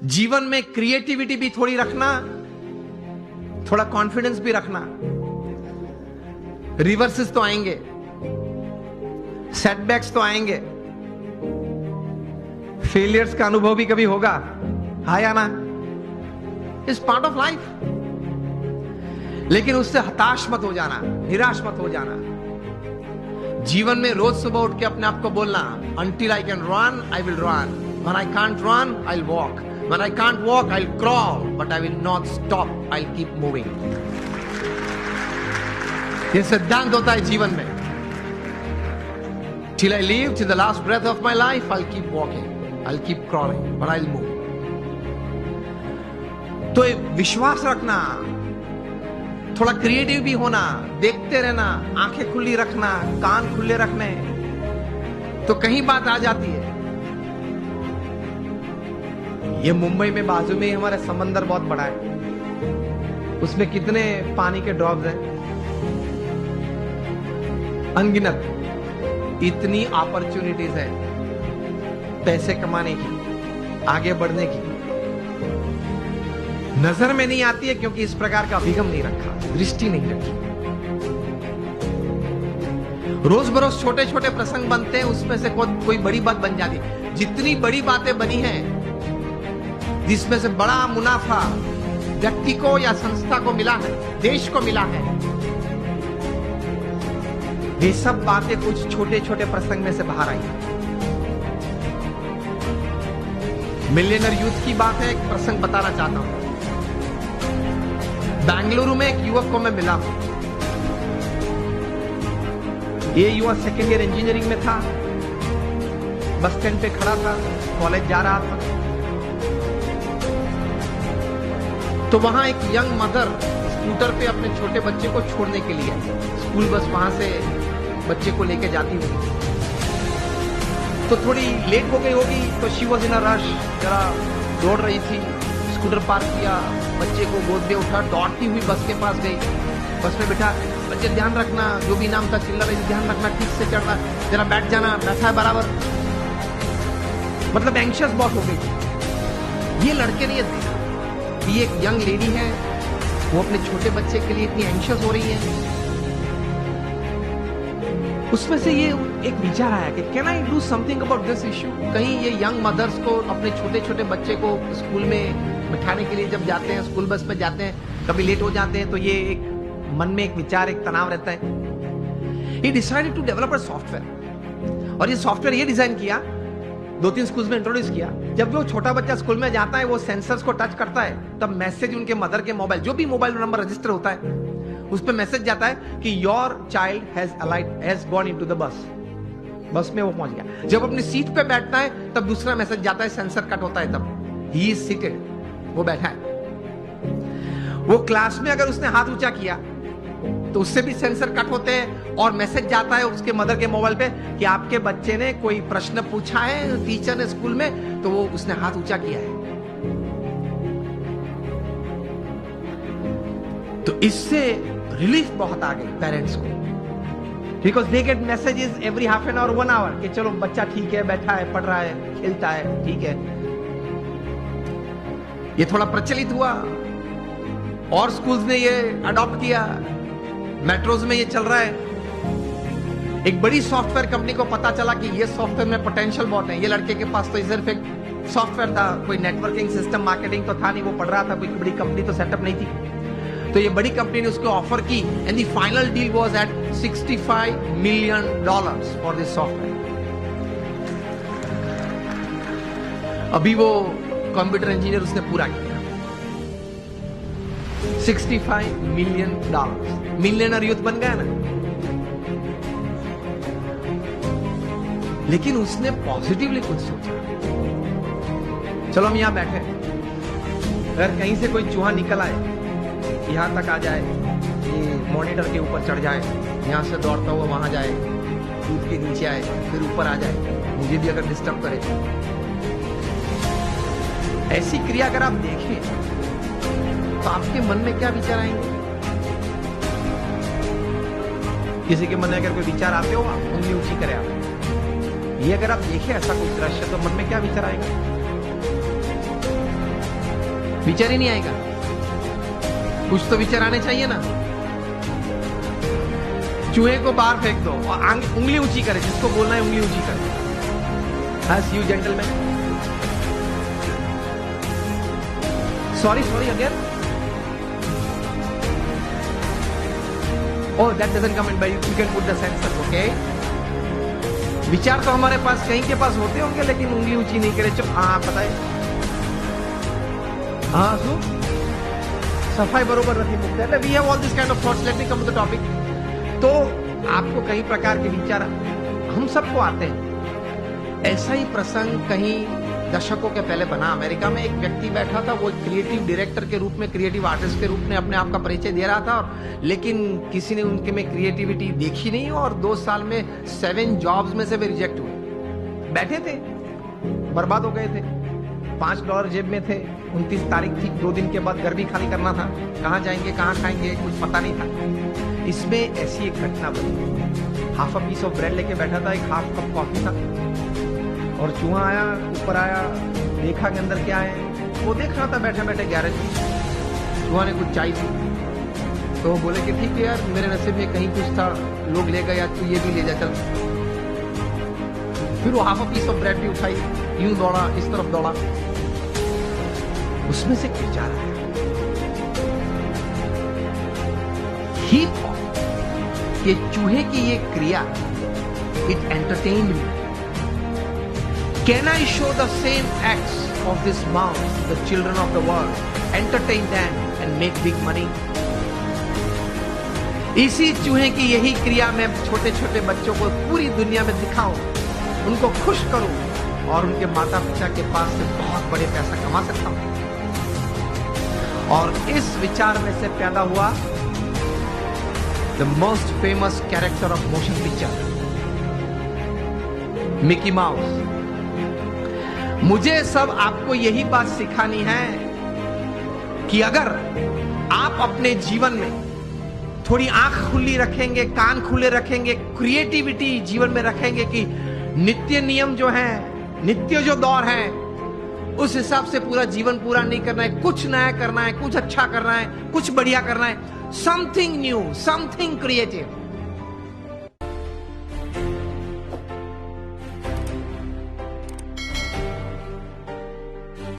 जीवन में क्रिएटिविटी भी थोड़ी रखना, थोड़ा कॉन्फिडेंस भी रखना। रिवर्सेस तो आएंगे, सेटबैक्स तो आएंगे, फेलियर्स का अनुभव भी कभी होगा, हाँ या ना? It's part of life. लेकिन उससे हताश मत हो जाना, निराश मत हो जाना। जीवन में रोज सुबह उठ के अपने आप को बोलना, until I can run, I will run. When I can't run, I'll walk. When I can't walk, I'll crawl. But I will not stop. I'll keep moving. ये सिद्धांत होता है जीवन में। Till I live, till the last breath of my life, I'll keep walking. I'll keep crawling, but I'll move. तो विश्वास रखना, थोड़ा क्रिएटिव भी होना, देखते रहना, आंखें खुली रखना, कान खुले रखने, तो कहीं बात आ जाती है। ये मुंबई में बाजू में ही हमारा समंदर बहुत बड़ा है, उसमें कितने पानी के ड्रॉप्स हैं, अनगिनत। इतनी अपॉर्चुनिटीज है पैसे कमाने की, आगे बढ़ने की, नजर में नहीं आती है क्योंकि इस प्रकार का अभिगम नहीं रखा, दृष्टि नहीं रखी। रोज बरोज छोटे छोटे प्रसंग बनते हैं, उसमें से कोई बड़ी बात बन जाती है। जितनी बड़ी बातें बनी हैं, जिसमें से बड़ा मुनाफा व्यक्ति को या संस्था को मिला है, देश को मिला है, ये सब बातें कुछ छोटे छोटे प्रसंग में से बाहर आई। मिलियनर यूथ की बात है, एक प्रसंग बताना चाहता हूं। बेंगलुरु में एक युवक को मैं मिला हूं। ये युवक सेकेंड ईयर इंजीनियरिंग में था, बस स्टैंड पे खड़ा था, कॉलेज जा रहा था। तो वहां एक यंग मदर स्कूटर पे अपने छोटे बच्चे को छोड़ने के लिए, स्कूल बस वहां से बच्चे को लेके जाती हुई, तो थोड़ी लेट हो गई होगी, तो she was in a rush, जरा दौड़ रही थी। स्कूटर पार्क किया, बच्चे को गोद में उठा, दौड़ती हुई बस के पास गई, बस में बैठा, बच्चे ध्यान रखना, जो भी नाम था चिल्ला रही, ध्यान रखना, ठीक से चढ़ना, जरा बैठ जाना, बैठा है बराबर। मतलब एंशियस बहुत हो गई थी। ये लड़के ने ये देखा कि एक यंग लेडी है, वो अपने छोटे बच्चे के लिए इतनी एंशियस हो रही है। उसमें से ये एक विचार आया कि can I do something about this issue. कहीं ये यंग मदर्स को अपने छोटे छोटे बच्चे को स्कूल में बिठाने के लिए जब जाते हैं, स्कूल बस में जाते हैं, कभी लेट हो जाते हैं, तो ये एक मन में एक विचार, एक तनाव रहता है। He decided to develop a software, और ये सॉफ्टवेयर ये डिजाइन किया, 2-3 स्कूल्स में इंट्रोड्यूस किया। जब वो छोटा बच्चा स्कूल में जाता है, वो सेंसर्स को टच करता है, तब मैसेज उनके मदर के मोबाइल, जो भी मोबाइल नंबर रजिस्टर होता है, उस पर मैसेज जाता है कि your child has gone into the bus. बस में वो पहुंच गया। जब अपनी सीट पे बैठता है, तब दूसरा मैसेज जाता है, सेंसर कट होता है, तब ही इज सीटेड, वो बैठा है। वो क्लास में अगर उसने हाथ ऊंचा किया, तो उससे भी सेंसर कट होते हैं, और मैसेज जाता है उसके मदर के मोबाइल पे कि आपके बच्चे ने कोई प्रश्न पूछा है टीचर ने स्कूल में, तो वो उसने हाथ ऊंचा किया है। तो इससे रिलीफ बहुत आ गई पेरेंट्स को, because they get messages every half an hour, 1 hour, कि चलो बच्चा ठीक है, बैठा है, पढ़ रहा है, खेलता है, ठीक है। ये थोड़ा प्रचलित हुआ और स्कूल्स ने ये अडॉप्ट किया, मेट्रोज में ये चल रहा है। एक बड़ी सॉफ्टवेयर कंपनी को पता चला कि ये सॉफ्टवेयर में पोटेंशियल बहुत है। ये लड़के के पास तो सिर्फ एक सॉफ्टवेयर था, कोई नेटवर्किंग सिस्टम, मार्केटिंग तो था नहीं, वो पढ़ रहा था, कोई बड़ी कंपनी तो सेटअप नहीं थी। तो ये बड़ी कंपनी ने उसको ऑफर की, and the final deal was at $65 million for this software. अभी वो कंप्यूटर इंजीनियर उसने पूरा किया, $65 million, मिलियनर यूथ बन गया ना। लेकिन उसने पॉजिटिवली कुछ सोचा। चलो हम यहां बैठे, अगर कहीं से कोई चूहा निकल आए, यहां तक आ जाए, ये मॉनिटर के ऊपर चढ़ जाए, यहां से दौड़ता हुआ वहां जाए, दूध के नीचे आए, फिर ऊपर आ जाए, मुझे भी अगर डिस्टर्ब करे, ऐसी क्रिया अगर आप देखें, तो आपके मन में क्या विचार आएंगे? किसी के मन में अगर कोई विचार आते हो, उंगली ऊंची करे आप, ये अगर आप देखें ऐसा कोई दृश्य, तो मन में क्या विचार आएगा? विचार ही नहीं आएगा। कुछ तो विचार आने चाहिए ना। चूहे को बाहर फेंक दो और उंगली ऊंची करे, जिसको बोलना है उंगली ऊंची करे। As you gentlemen. Sorry again. Oh, that doesn't come in, but you can put the sensor, okay? विचार तो हमारे पास कहीं के पास होते होंगे, लेकिन उंगली ऊंची नहीं करे। चुप। हाँ पता है। हाँ सो सफाई बरोबर रखी मुक्त। We have all this kind of thoughts. Let me come to the topic. तो आपको कई प्रकार के विचार हम सबको आते हैं। ऐसा ही प्रसंग कहीं दशकों के पहले बना। अमेरिका में एक व्यक्ति बैठा था, वो क्रिएटिव डायरेक्टर के रूप में, क्रिएटिव आर्टिस्ट के रूप में अपने आप का परिचय दे रहा था, लेकिन किसी ने उनके में क्रिएटिविटी देखी नहीं और 2 साल में 7 जॉब्स में से वे रिजेक्ट हुए। बैठे थे, बर्बाद हो गए थे। $5 जेब में थे। 29 तारीख थी, 2 दिन के बाद घर भी खाली करना था। कहाँ जाएंगे, कहाँ खाएंगे, कुछ पता नहीं था। इसमें ऐसी एक घटना बनी। Half a piece of bread लेके बैठा था, एक हाफ कप कॉफी था, और चूहा आया, ऊपर आया, देखा के अंदर क्या है। वो देख रहा था बैठे बैठे गैरेज में। चूहा ने कुछ चाय दी, तो बोले कि ठीक है यार, मेरे नसीब में कहीं कुछ था, लोग ले गए, तू ये भी ले जा चल। फिर वो half a piece of bread भी उठाई, यूं दौड़ा, इस तरफ दौड़ा, उसमें से विचार आया। ही कि चूहे की ये क्रिया, it entertained me. Can I show the same acts of this mouse the children of the world, entertain them and make big money. इसी चूहे की यही क्रिया मैं छोटे छोटे बच्चों को पूरी दुनिया में दिखाऊं, उनको खुश करूं और उनके माता पिता के पास से बहुत बड़े पैसा कमा सकता हूं। और इस विचार में से पैदा हुआ the most famous character of motion picture, Mickey mouse. मुझे सब आपको यही बात सिखानी है कि अगर आप अपने जीवन में थोड़ी आंख खुली रखेंगे, कान खुले रखेंगे, क्रिएटिविटी जीवन में रखेंगे कि नित्य नियम जो है, नित्य जो दौर है, उस हिसाब से पूरा जीवन पूरा नहीं करना है, कुछ नया करना है, कुछ अच्छा करना है, कुछ बढ़िया करना है, समथिंग न्यू, समथिंग क्रिएटिव।